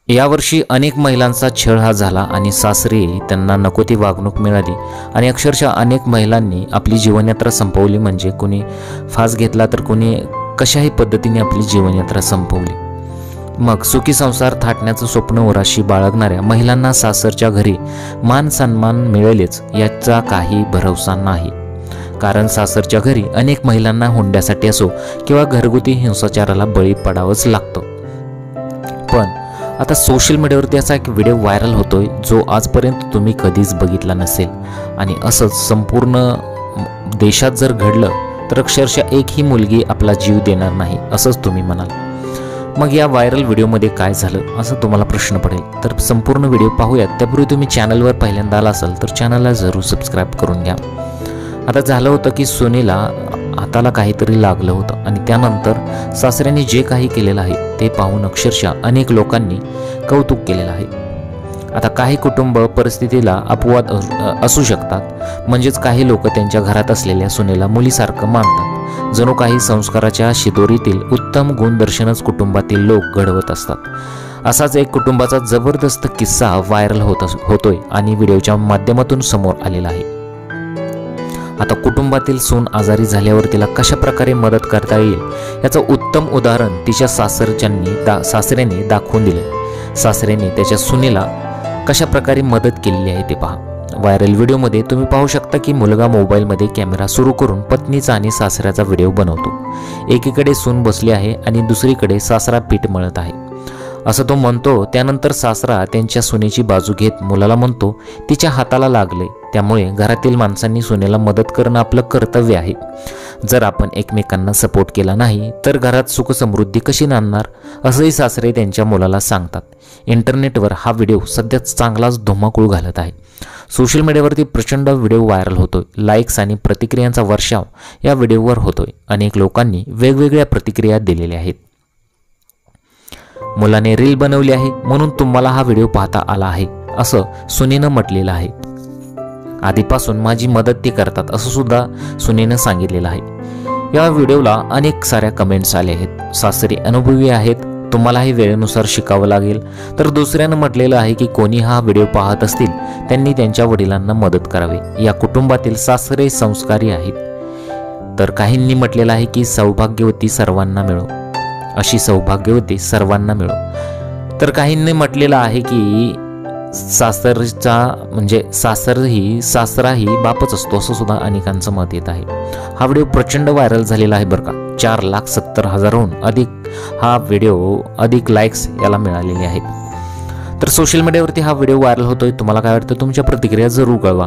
यावर्षी अनेक महिलांचा छळ हा झाला आणि सासरी त्यांना नको ती वागणूक मिळाली आणि अक्षरशः अनेक महिलांनी आपली जीवनयात्रा संपवली। म्हणजे कोणी फास घेतला तर कोणी कशाही पद्धतीने आपली जीवनयात्रा संपवली। मग सुखी संसार थाटण्याचं स्वप्न उराशी बाळगणाऱ्या महिलांना सासरच्या घरी मान सन्मान मिळेलच याचा काही भरवसा नाही, कारण सासरच्या घरी अनेक महिलांना हुंड्यासाठी असो किंवा घरगुती हिंसाचाराला बळी पडावंच लागतं। पण आता सोशल मीडियावरती असा एक व्हिडिओ व्हायरल होतोय जो आजपर्यंत तुम्ही कधीच बघितला नसेल आणि असंच संपूर्ण देशात जर घडलं तर अक्षरशः एकही मुलगी आपला जीव देणार नाही असंच तुम्ही म्हणाल। मग या व्हायरल व्हिडिओमध्ये काय झालं असं तुम्हाला प्रश्न पडेल, तर संपूर्ण व्हिडिओ पाहूयात। त्यापूर्वी तुम्ही चॅनलवर पहिल्यांदा आला असाल तर चॅनलला जरूर सबस्क्राईब करून घ्या। आता झालं होतं की सोनीला हाताला काहीतरी लागलं होतं आणि त्यानंतर सासऱ्यांनी जे काही केलेलं आहे ते पाहून अक्षरशः अनेक लोकांनी कौतुक केलेलं आहे। आता काही कुटुंब परिस्थितीला अपवाद असू शकतात, म्हणजेच काही लोक त्यांच्या घरात असलेल्या सुनेला मुलीसारखं मानतात, जणू काही संस्काराच्या शिदोरीतील उत्तम गुणदर्शनच कुटुंबातील लोक घडवत असतात। असाच एक कुटुंबाचा जबरदस्त किस्सा व्हायरल होतोय आणि व्हिडिओच्या माध्यमातून समोर आलेला आहे। आता कुटुंबातील सून आजारी झाल्यावर तिला कशा प्रकारे मदत करता येईल याचं उत्तम उदाहरण तिच्या सासऱ्याने दाखवून दिलं। सासऱ्याने त्याच्या सुनेला कशा प्रकारे मदत केलेली आहे ते पहा। व्हायरल व्हिडिओमध्ये तुम्ही पाहू शकता की मुलगा मोबाईलमध्ये कॅमेरा सुरू करून पत्नीचा आणि सासऱ्याचा व्हिडिओ बनवतो। एकीकडे सून बसली आहे आणि दुसरीकडे सासरा पीठ मळत आहे असं तो म्हणतो। त्यानंतर सासरा त्यांच्या सुनेची बाजू घेत मुलाला म्हणतो, तिच्या हाताला लागले, त्यामुळे घरातील माणसांनी सुनेला मदत करणं आपलं कर्तव्य आहे। जर आपण एकमेकांना सपोर्ट केला नाही तर घरात सुख समृद्धी कशी नांदणार असंही सासरे त्यांच्या मुलाला सांगतात। इंटरनेटवर हा व्हिडिओ सध्या चांगलाच धुमाकूळ घालत आहे। सोशल मीडियावरती प्रचंड व्हिडिओ व्हायरल होतोय, लाईक्स आणि प्रतिक्रियांचा वर्षाव या व्हिडिओवर होतोय। अनेक लोकांनी वेगवेगळ्या प्रतिक्रिया दिलेल्या आहेत। मुलाने रील बनवली आहे म्हणून तुम्हाला हा व्हिडिओ पाहता आला आहे असं सुनेनं म्हटलेलं आहे। आधीपासून माझी मदत ती करतात असं सुद्धा सुनेनं सांगितलेलं आहे। या व्हिडिओला अनेक साऱ्या कमेंट्स आले आहेत। सासरी अनुभवी आहेत, तुम्हालाही वेळेनुसार शिकावं लागेल। तर दुसऱ्यानं म्हटलेलं आहे की कोणी हा व्हिडिओ पाहत असतील त्यांनी त्यांच्या वडिलांना मदत करावी, या कुटुंबातील सासरे संस्कारी आहेत। तर काहींनी म्हटलेलं आहे की सौभाग्यवती सर्वांना मिळो, अशी सौभाग्यवती सर्वांना मिळो। तर काहींनी म्हटलेलं आहे की सासरचा म्हणजे सासराही बापच असतो असं सुद्धा अनेकांचं मत येत आहे। हा व्हिडिओ प्रचंड व्हायरल झालेला आहे बरं का। 4,70,000हून अधिक लाईक्स याला मिळालेले आहेत। तर सोशल मीडियावरती हा व्हिडिओ व्हायरल होतोय, तुम्हाला काय वाटतं तुमच्या प्रतिक्रिया जरूर कळवा।